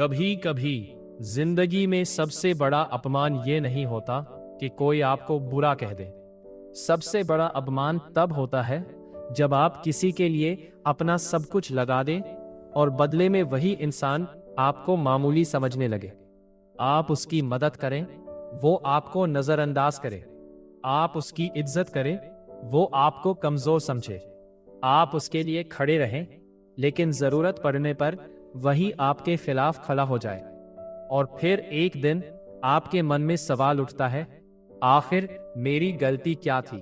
कभी कभी जिंदगी में सबसे बड़ा अपमान ये नहीं होता कि कोई आपको बुरा कह दे। सबसे बड़ा अपमान तब होता है जब आप किसी के लिए अपना सब कुछ लगा दें और बदले में वही इंसान आपको मामूली समझने लगे। आप उसकी मदद करें, वो आपको नजरअंदाज करे। आप उसकी इज्जत करें, वो आपको कमजोर समझे। आप उसके लिए खड़े रहें, लेकिन जरूरत पड़ने पर वही आपके खिलाफ खड़ा हो जाए। और फिर एक दिन आपके मन में सवाल उठता है, आखिर मेरी गलती क्या थी?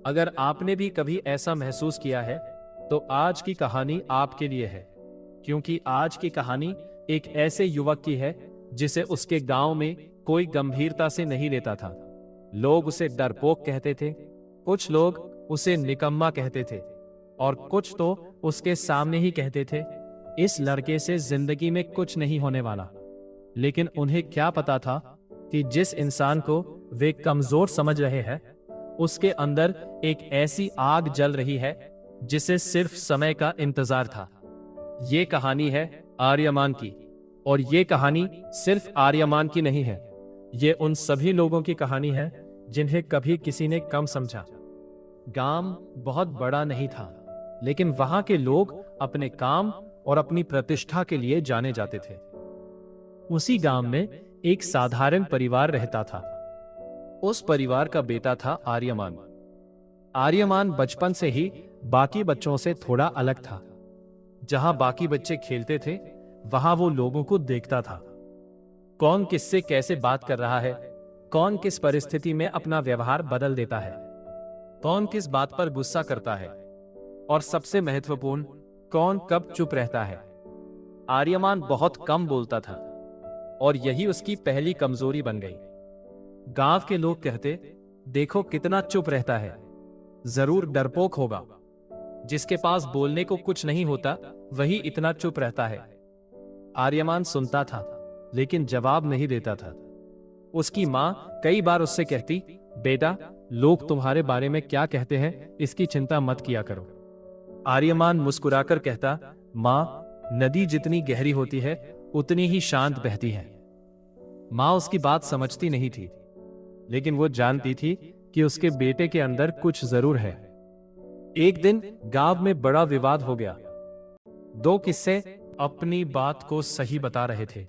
अगर आपने भी कभी ऐसा महसूस किया है तो आज की कहानी आपके लिए है, क्योंकि आज की कहानी एक ऐसे युवक की है जिसे उसके गांव में कोई गंभीरता से नहीं लेता था। लोग उसे डरपोक कहते थे, कुछ लोग उसे निकम्मा कहते थे और कुछ तो उसके सामने ही कहते थे, इस लड़के से जिंदगी में कुछ नहीं होने वाला। लेकिन उन्हें क्या पता था कि जिस इंसान को वे कमजोर समझ रहे हैं, उसके अंदर एक ऐसी आग जल रही है जिसे सिर्फ समय का इंतजार था। ये कहानी है आर्यमान की, और ये कहानी सिर्फ आर्यमान की नहीं है, ये उन सभी लोगों की कहानी है जिन्हें कभी किसी ने कम समझा। गांव बहुत बड़ा नहीं था, लेकिन वहां के लोग अपने काम और अपनी प्रतिष्ठा के लिए जाने जाते थे। उसी गांव में एक साधारण परिवार रहता था। उस परिवार का बेटा था आर्यमान। आर्यमान बचपन से ही बाकी बच्चों से थोड़ा अलग था। जहां बाकी बच्चे खेलते थे, वहां वो लोगों को देखता था। कौन किससे कैसे बात कर रहा है, कौन किस परिस्थिति में अपना व्यवहार बदल देता है, कौन किस बात पर गुस्सा करता है, और सबसे महत्वपूर्ण, कौन कब चुप रहता है। आर्यमान बहुत कम बोलता था और यही उसकी पहली कमजोरी बन गई। गांव के लोग कहते, देखो कितना चुप रहता है, जरूर डरपोक होगा। जिसके पास बोलने को कुछ नहीं होता वही इतना चुप रहता है। आर्यमान सुनता था, लेकिन जवाब नहीं देता था। उसकी मां कई बार उससे कहती, बेटा, लोग तुम्हारे बारे में क्या कहते हैं, इसकी चिंता मत किया करो। आर्यमान मुस्कुराकर कहता, मां, नदी जितनी गहरी होती है उतनी ही शांत बहती है। मां उसकी बात समझती नहीं थी, लेकिन वो जानती थी कि उसके बेटे के अंदर कुछ जरूर है। एक दिन गांव में बड़ा विवाद हो गया। दो किस्से अपनी बात को सही बता रहे थे।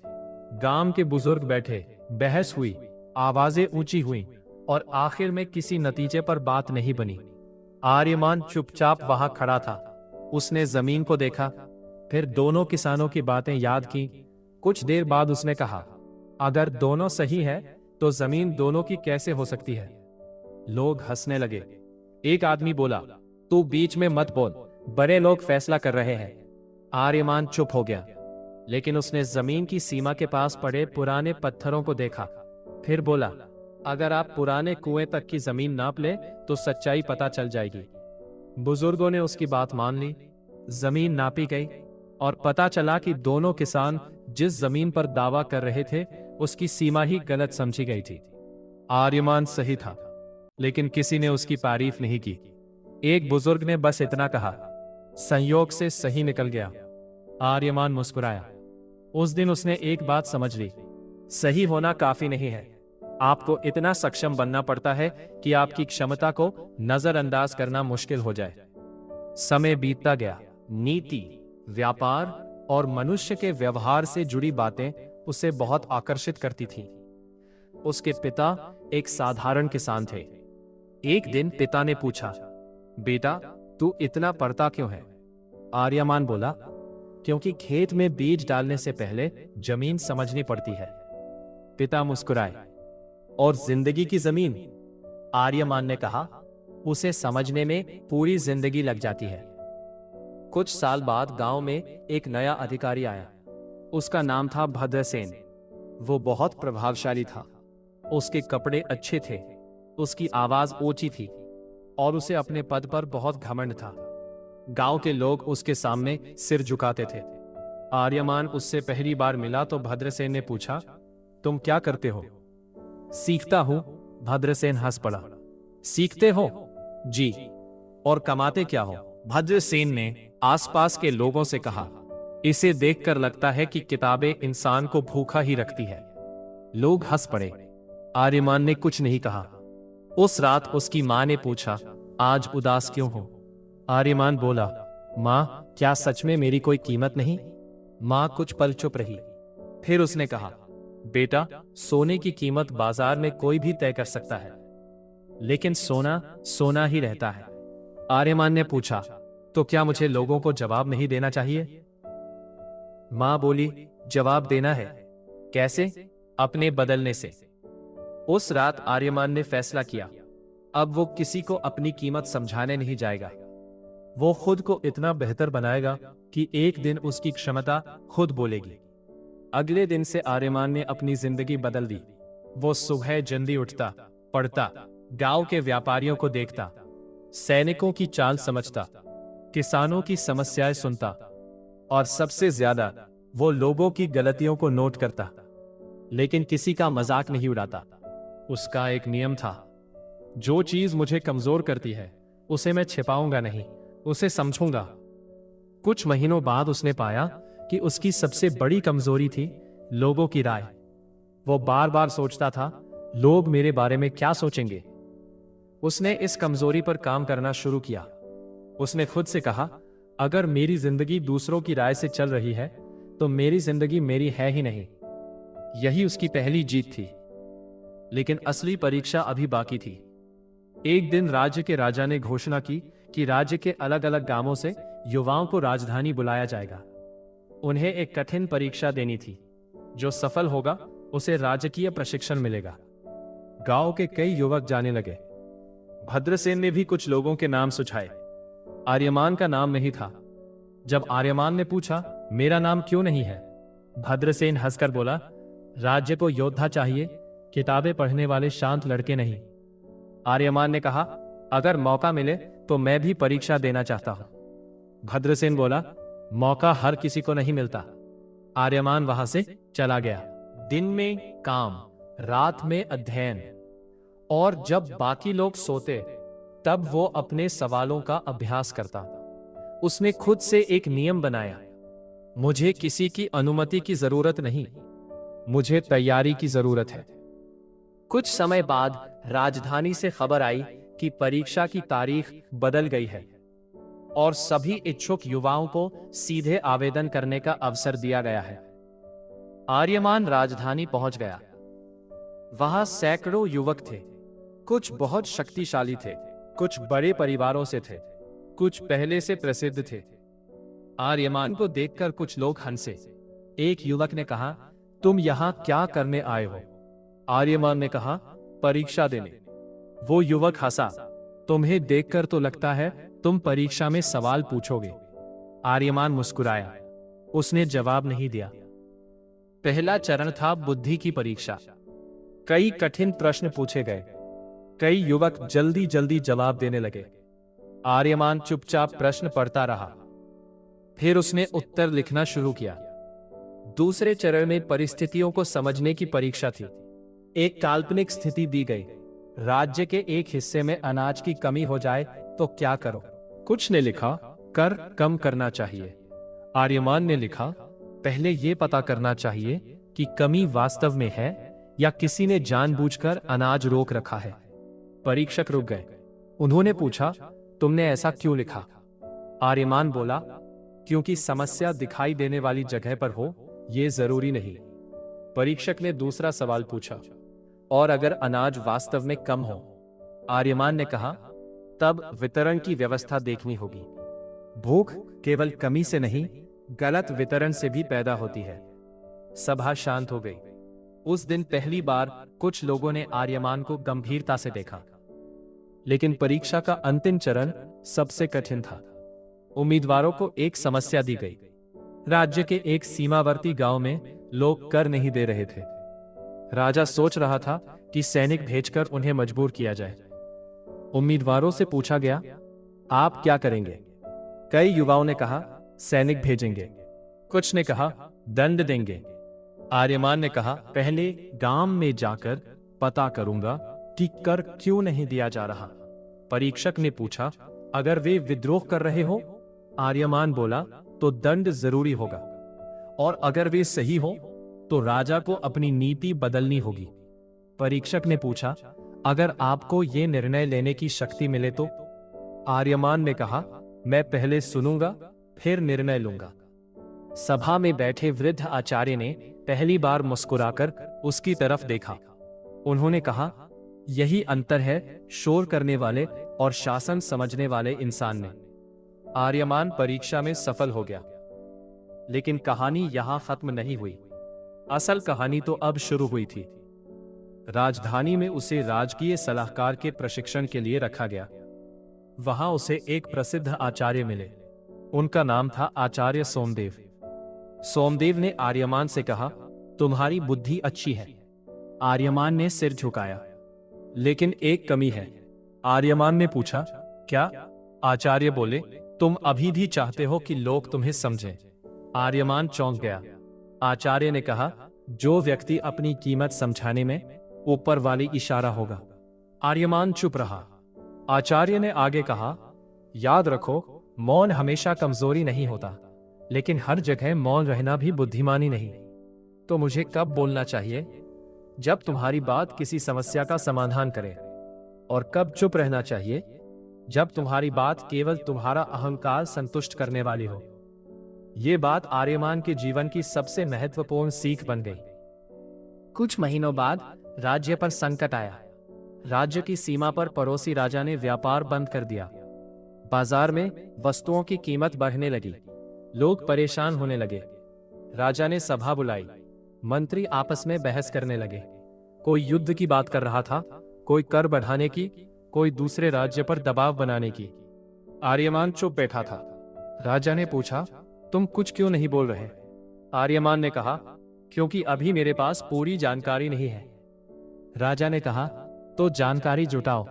गांव के बुजुर्ग बैठे, बहस हुई, आवाजें ऊंची हुई, और आखिर में किसी नतीजे पर बात नहीं बनी। आर्यमान चुपचाप वहां खड़ा था। उसने जमीन को देखा, फिर दोनों किसानों की बातें याद की। कुछ देर बाद उसने कहा, अगर दोनों सही है तो जमीन दोनों की कैसे हो सकती है? लोग हंसने लगे। एक आदमी बोला, तू बीच में मत बोल, बड़े लोग फैसला कर रहे हैं। आर्यमान चुप हो गया, लेकिन उसने जमीन की सीमा के पास पड़े पुराने पत्थरों को देखा। फिर बोला, अगर आप पुराने कुएं तक की जमीन नाप ले तो सच्चाई पता चल जाएगी। बुजुर्गों ने उसकी बात मान ली। जमीन नापी गई और पता चला कि दोनों किसान जिस जमीन पर दावा कर रहे थे उसकी सीमा ही गलत समझी गई थी। आर्यमान सही था, लेकिन किसी ने उसकी तारीफ नहीं की। एक बुजुर्ग ने बस इतना कहा, संयोग से सही निकल गया। आर्यमान मुस्कुराया। उस दिन उसने एक बात समझ ली, सही होना काफी नहीं है, आपको इतना सक्षम बनना पड़ता है कि आपकी क्षमता को नजरअंदाज करना मुश्किल हो जाए। समय बीतता गया। नीति, व्यापार और मनुष्य के व्यवहार से जुड़ी बातें उसे बहुत आकर्षित करती थीं। उसके पिता एक साधारण किसान थे। एक दिन पिता ने पूछा, बेटा, तू इतना पढ़ता क्यों है? आर्यमान बोला, क्योंकि खेत में बीज डालने से पहले जमीन समझनी पड़ती है। पिता मुस्कुराए, और जिंदगी की जमीन? आर्यमान ने कहा, उसे समझने में पूरी जिंदगी लग जाती है। कुछ साल बाद गांव में एक नया अधिकारी आया। उसका नाम था भद्रसेन। वो बहुत प्रभावशाली था। उसके कपड़े अच्छे थे, उसकी आवाज ऊंची थी, और उसे अपने पद पर बहुत घमंड था। गांव के लोग उसके सामने सिर झुकाते थे। आर्यमान उससे पहली बार मिला तो भद्रसेन ने पूछा, तुम क्या करते हो? सीखता हूं, भद्रसेन हंस पड़ा। सीखते हो? जी। और कमाते क्या हो? भद्रसेन ने आसपास के लोगों से कहा। इसे देखकर लगता है कि किताबें इंसान को भूखा ही रखती है। लोग हंस पड़े। आर्यमान ने कुछ नहीं कहा। उस रात उसकी मां ने पूछा, आज उदास क्यों हो? आर्यमान बोला, मां, क्या सच में मेरी कोई कीमत नहीं? मां कुछ पल चुप रही। फिर उसने कहा, बेटा, सोने की कीमत बाजार में कोई भी तय कर सकता है, लेकिन सोना सोना ही रहता है। आर्यमान ने पूछा, तो क्या मुझे लोगों को जवाब नहीं देना चाहिए? मां बोली, जवाब देना है। कैसे? अपने बदलने से। उस रात आर्यमान ने फैसला किया, अब वो किसी को अपनी कीमत समझाने नहीं जाएगा। वो खुद को इतना बेहतर बनाएगा कि एक दिन उसकी क्षमता खुद बोलेगी। अगले दिन से आर्यमान ने अपनी जिंदगी बदल दी। वो सुबह जल्दी उठता, पढ़ता, गांव के व्यापारियों को देखता, सैनिकों की चाल समझता, किसानों की समस्याएं सुनता, और सबसे ज्यादा वो लोगों की गलतियों को नोट करता, लेकिन किसी का मजाक नहीं उड़ाता। उसका एक नियम था, जो चीज मुझे कमजोर करती है उसे मैं छिपाऊंगा नहीं, उसे समझूंगा। कुछ महीनों बाद उसने पाया कि उसकी सबसे बड़ी कमजोरी थी लोगों की राय। वो बार बार सोचता था, लोग मेरे बारे में क्या सोचेंगे। उसने इस कमजोरी पर काम करना शुरू किया। उसने खुद से कहा, अगर मेरी जिंदगी दूसरों की राय से चल रही है तो मेरी जिंदगी मेरी है ही नहीं। यही उसकी पहली जीत थी। लेकिन असली परीक्षा अभी बाकी थी। एक दिन राज्य के राजा ने घोषणा की कि राज्य के अलग अलग गांवों से युवाओं को राजधानी बुलाया जाएगा। उन्हें एक कठिन परीक्षा देनी थी। जो सफल होगा उसे राजकीय प्रशिक्षण मिलेगा। गांव के कई युवक जाने लगे। भद्रसेन ने भी कुछ लोगों के नाम सुझाए। आर्यमान का नाम नहीं था। जब आर्यमान ने पूछा, मेरा नाम क्यों नहीं है? भद्रसेन हंसकर बोला, राज्य को योद्धा चाहिए, किताबें पढ़ने वाले शांत लड़के नहीं। आर्यमान ने कहा, अगर मौका मिले तो मैं भी परीक्षा देना चाहता हूं। भद्रसेन बोला, मौका हर किसी को नहीं मिलता। आर्यमान वहां से चला गया। दिन में काम, रात में अध्ययन, और जब बाकी लोग सोते तब वो अपने सवालों का अभ्यास करता। उसने खुद से एक नियम बनाया, मुझे किसी की अनुमति की जरूरत नहीं, मुझे तैयारी की जरूरत है। कुछ समय बाद राजधानी से खबर आई कि परीक्षा की तारीख बदल गई है और सभी इच्छुक युवाओं को सीधे आवेदन करने का अवसर दिया गया है। आर्यमान राजधानी पहुंच गया। वहां सैकड़ों युवक थे। कुछ बहुत शक्तिशाली थे, कुछ बड़े परिवारों से थे, कुछ पहले से प्रसिद्ध थे। आर्यमान को देखकर कुछ लोग हंसे। एक युवक ने कहा, तुम यहां क्या करने आए हो? आर्यमान ने कहा, परीक्षा देने। वो युवक हंसा, तुम्हें देखकर तो लगता है तुम परीक्षा में सवाल पूछोगे। आर्यमान मुस्कुराया। उसने जवाब नहीं दिया। पहला चरण था बुद्धि की परीक्षा। कई कठिन प्रश्न पूछे गए। कई युवक जल्दी जल्दी जवाब देने लगे। आर्यमान चुपचाप प्रश्न पढ़ता रहा। फिर उसने उत्तर लिखना शुरू किया। दूसरे चरण में परिस्थितियों को समझने की परीक्षा थी। एक काल्पनिक स्थिति दी गई, राज्य के एक हिस्से में अनाज की कमी हो जाए तो क्या करो? कुछ ने लिखा, कर कम करना चाहिए। आर्यमान ने लिखा, पहले यह पता करना चाहिए कि कमी वास्तव में है या किसी ने जानबूझकर अनाज रोक रखा है। परीक्षक रुक गए। उन्होंने पूछा, तुमने ऐसा क्यों लिखा? आर्यमान बोला, क्योंकि समस्या दिखाई देने वाली जगह पर हो यह जरूरी नहीं। परीक्षक ने दूसरा सवाल पूछा, और अगर अनाज वास्तव में कम हो? आर्यमान ने कहा, तब वितरण की व्यवस्था देखनी होगी। भूख केवल कमी से नहीं, गलत वितरण से भी पैदा होती है। सभा शांत हो गई। उस दिन पहली बार कुछ लोगों ने आर्यमान को गंभीरता से देखा। लेकिन परीक्षा का अंतिम चरण सबसे कठिन था। उम्मीदवारों को एक समस्या दी गई। राज्य के एक सीमावर्ती गांव में लोग कर नहीं दे रहे थे। राजा सोच रहा था कि सैनिक भेजकर उन्हें मजबूर किया जाए। उम्मीदवारों से पूछा गया, आप क्या करेंगे? कई युवाओं ने कहा, सैनिक भेजेंगे। कुछ ने कहा, दंड देंगे। आर्यमान ने कहा, पहले गांव में जाकर पता करूंगा कि कर क्यों नहीं दिया जा रहा। परीक्षक ने पूछा, अगर वे विद्रोह कर रहे हो? आर्यमान बोला, तो दंड जरूरी होगा। और अगर वे सही हो तो राजा को अपनी नीति बदलनी होगी। परीक्षक ने पूछा, अगर आपको ये निर्णय लेने की शक्ति मिले तो? आर्यमान ने कहा, मैं पहले सुनूंगा फिर निर्णय लूंगा। सभा में बैठे वृद्ध आचार्य ने पहली बार मुस्कुराकर उसकी तरफ देखा। उन्होंने कहा, यही अंतर है शोर करने वाले और शासन समझने वाले इंसान में। आर्यमान परीक्षा में सफल हो गया, लेकिन कहानी यहां खत्म नहीं हुई। असल कहानी तो अब शुरू हुई थी। राजधानी में उसे राजकीय सलाहकार के प्रशिक्षण के लिए रखा गया। वहां उसे एक प्रसिद्ध आचार्य मिले। उनका नाम था आचार्य सोमदेव। सोमदेव ने आर्यमान से कहा, तुम्हारी बुद्धि अच्छी है। आर्यमान ने सिर झुकाया। लेकिन एक कमी है। आर्यमान ने पूछा, क्या? आचार्य बोले, तुम अभी भी चाहते हो कि लोग तुम्हें समझें। आर्यमान चौंक गया। आचार्य ने कहा, जो व्यक्ति अपनी कीमत समझाने में ऊपर वाली इशारा होगा। आर्यमान चुप रहा। आचार्य ने आगे कहा, याद रखो, मौन हमेशा कमजोरी नहीं होता, लेकिन हर जगह मौन रहना भी बुद्धिमानी नहीं। तो मुझे कब बोलना चाहिए? जब तुम्हारी बात किसी समस्या का समाधान करे। और कब चुप रहना चाहिए? जब तुम्हारी बात केवल तुम्हारा अहंकार संतुष्ट करने वाली हो। यह बात आर्यमान के जीवन की सबसे महत्वपूर्ण सीख बन गई। कुछ महीनों बाद राज्य पर संकट आया। राज्य की सीमा पर पड़ोसी राजा ने व्यापार बंद कर दिया। बाजार में वस्तुओं की कीमत बढ़ने लगी। लोग परेशान होने लगे। राजा ने सभा बुलाई। मंत्री आपस में बहस करने लगे। कोई युद्ध की बात कर रहा था, कोई कर बढ़ाने की, कोई दूसरे राज्य पर दबाव बनाने की। आर्यमान चुप बैठा था। राजा ने पूछा, तुम कुछ क्यों नहीं बोल रहे? आर्यमान ने कहा, क्योंकि अभी मेरे पास पूरी जानकारी नहीं है। राजा ने कहा, तो जानकारी जुटाओ।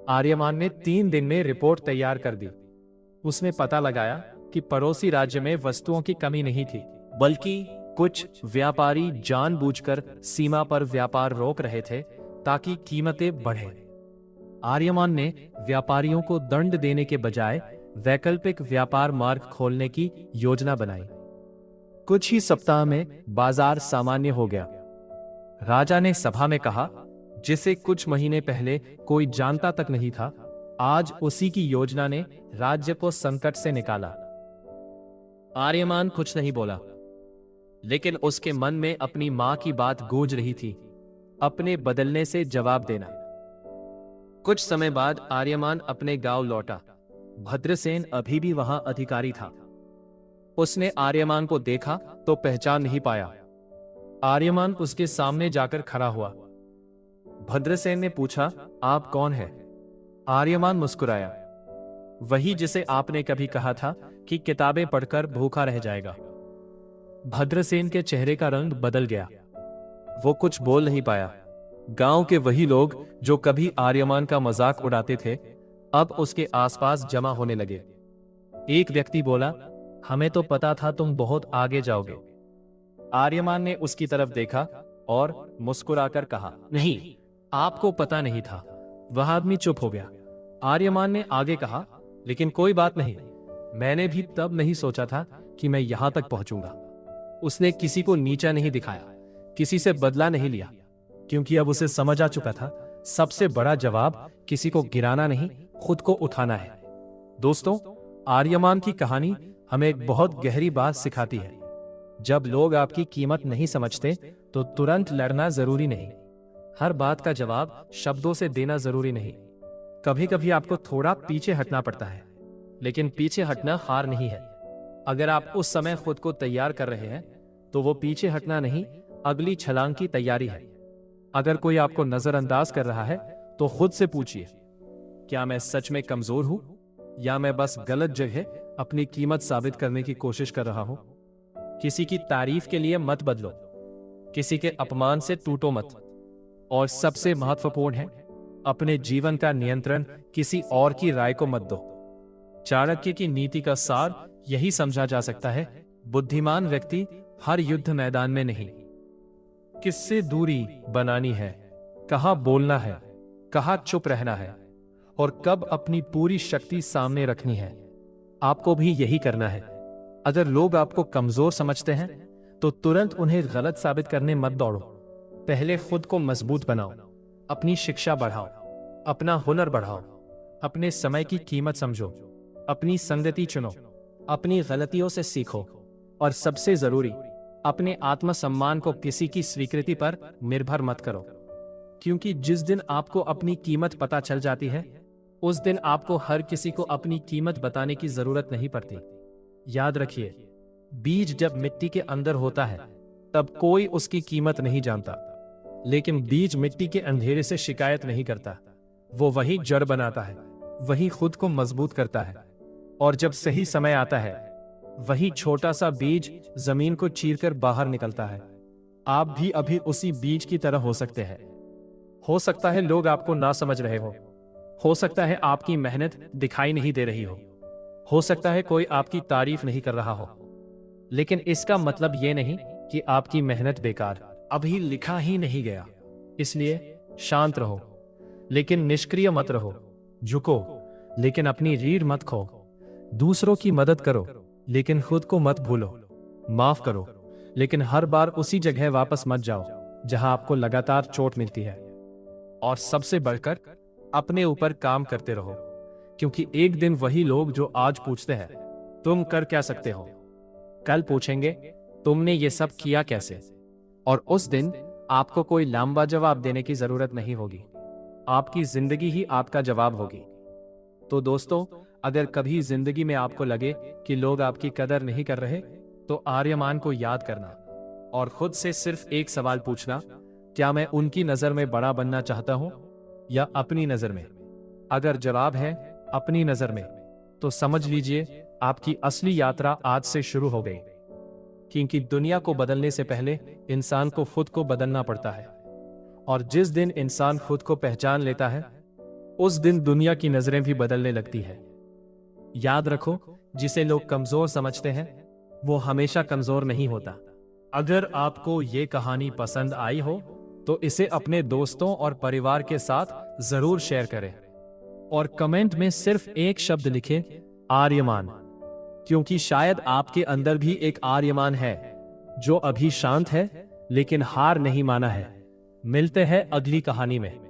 आर्यमान ने 3 दिन में रिपोर्ट तैयार कर दी। उसने पता लगाया कि पड़ोसी राज्य में वस्तुओं की कमी नहीं थी, बल्कि कुछ व्यापारी जानबूझकर सीमा पर व्यापार रोक रहे थे ताकि कीमतें बढ़ें। आर्यमान ने व्यापारियों को दंड देने के बजाय वैकल्पिक व्यापार मार्ग खोलने की योजना बनाई। कुछ ही सप्ताह में बाजार सामान्य हो गया। राजा ने सभा में कहा, जिसे कुछ महीने पहले कोई जानता तक नहीं था, आज उसी की योजना ने राज्य को संकट से निकाला। आर्यमान कुछ नहीं बोला, लेकिन उसके मन में अपनी मां की बात गूंज रही थी, अपने बदलने से जवाब देना। कुछ समय बाद आर्यमान अपने गांव लौटा। भद्रसेन अभी भी वहां अधिकारी था। उसने आर्यमान को देखा तो पहचान नहीं पाया। आर्यमान उसके सामने जाकर खड़ा हुआ। भद्रसेन ने पूछा, आप कौन हैं? आर्यमान मुस्कुराया, वही जिसे आपने कभी कहा था कि किताबें पढ़कर भूखा रह जाएगा। भद्रसेन के चेहरे का रंग बदल गया। वो कुछ बोल नहीं पाया। गांव के वही लोग जो कभी आर्यमान का मजाक उड़ाते थे, अब उसके आसपास जमा होने लगे। एक व्यक्ति बोला, हमें तो पता था तुम बहुत आगे जाओगे। आर्यमान ने उसकी तरफ देखा और मुस्कुराकर कहा, नहीं, आपको पता नहीं था। वह आदमी चुप हो गया। आर्यमान ने आगे कहा, लेकिन कोई बात नहीं, मैंने भी तब नहीं सोचा था कि मैं यहां तक पहुंचूंगा। उसने किसी को नीचा नहीं दिखाया, किसी से बदला नहीं लिया, क्योंकि अब उसे समझ आ चुका था, सबसे बड़ा जवाब किसी को गिराना नहीं, खुद को उठाना है। दोस्तों, आर्यमान की कहानी हमें एक बहुत गहरी बात सिखाती है। जब लोग आपकी कीमत नहीं समझते तो तुरंत लड़ना जरूरी नहीं। हर बात का जवाब शब्दों से देना जरूरी नहीं। कभी कभी आपको थोड़ा पीछे हटना पड़ता है, लेकिन पीछे हटना हार नहीं है। अगर आप उस समय खुद को तैयार कर रहे हैं तो वो पीछे हटना नहीं, अगली छलांग की तैयारी है। अगर कोई आपको नजरअंदाज कर रहा है तो खुद से पूछिए, क्या मैं सच में कमजोर हूं या मैं बस गलत जगह अपनी कीमत साबित करने की कोशिश कर रहा हूं? किसी की तारीफ के लिए मत बदलो, किसी के अपमान से टूटो मत, और सबसे महत्वपूर्ण है, अपने जीवन का नियंत्रण किसी और की राय को मत दो। चाणक्य की नीति का सार यही समझा जा सकता है, बुद्धिमान व्यक्ति हर युद्ध मैदान में नहीं, किससे दूरी बनानी है, कहां बोलना है, कहां चुप रहना है, और कब अपनी पूरी शक्ति सामने रखनी है। आपको भी यही करना है। अगर लोग आपको कमजोर समझते हैं तो तुरंत उन्हें गलत साबित करने मत दौड़ो। पहले खुद को मजबूत बनाओ, अपनी शिक्षा बढ़ाओ, अपना हुनर बढ़ाओ, अपने समय की कीमत समझो, अपनी संगति चुनो, अपनी गलतियों से सीखो और सबसे जरूरी, अपने आत्मसम्मान को किसी की स्वीकृति पर निर्भर मत करो। क्योंकि जिस दिन आपको अपनी कीमत पता चल जाती है, उस दिन आपको हर किसी को अपनी कीमत बताने की जरूरत नहीं पड़ती। याद रखिए, बीज जब मिट्टी के अंदर होता है तब कोई उसकी कीमत नहीं जानता, लेकिन बीज मिट्टी के अंधेरे से शिकायत नहीं करता। वो वही जड़ बनाता है, वही खुद को मजबूत करता है, और जब सही समय आता है, वही छोटा सा बीज जमीन को चीरकर बाहर निकलता है। आप भी अभी उसी बीज की तरह हो सकते हैं। हो सकता है लोग आपको ना समझ रहे हो सकता है आपकी मेहनत दिखाई नहीं दे रही हो सकता है कोई आपकी तारीफ नहीं कर रहा हो, लेकिन इसका मतलब यह नहीं कि आपकी मेहनत बेकार, अभी लिखा ही नहीं गया। इसलिए शांत रहो, लेकिन निष्क्रिय मत रहो। झुको, लेकिन अपनी रीढ़ मत खो। दूसरों की मदद करो, लेकिन खुद को मत भूलो। माफ करो, लेकिन हर बार उसी जगह वापस मत जाओ जहां आपको लगातार चोट मिलती है। और सबसे बढ़कर अपने ऊपर काम करते रहो, क्योंकि एक दिन वही लोग जो आज पूछते हैं तुम कर क्या सकते हो, कल पूछेंगे तुमने ये सब किया कैसे। और उस दिन आपको कोई लंबा जवाब देने की जरूरत नहीं होगी, आपकी जिंदगी ही आपका जवाब होगी। तो दोस्तों, अगर कभी जिंदगी में आपको लगे कि लोग आपकी कदर नहीं कर रहे, तो आर्यमान को याद करना और खुद से सिर्फ एक सवाल पूछना, क्या मैं उनकी नजर में बड़ा बनना चाहता हूं या अपनी नजर में? अगर जवाब है अपनी नजर में, तो समझ लीजिए आपकी असली यात्रा आज से शुरू हो गई। क्योंकि दुनिया को बदलने से पहले इंसान को खुद को बदलना पड़ता है, और जिस दिन इंसान खुद को पहचान लेता है, उस दिन दुनिया की नजरें भी बदलने लगती है। याद रखो, जिसे लोग कमजोर समझते हैं, वो हमेशा कमजोर नहीं होता। अगर आपको ये कहानी पसंद आई हो, तो इसे अपने दोस्तों और परिवार के साथ जरूर शेयर करें और कमेंट में सिर्फ एक शब्द लिखें, आर्यमान। क्योंकि शायद आपके अंदर भी एक आर्यमान है जो अभी शांत है, लेकिन हार नहीं माना है। मिलते हैं अगली कहानी में।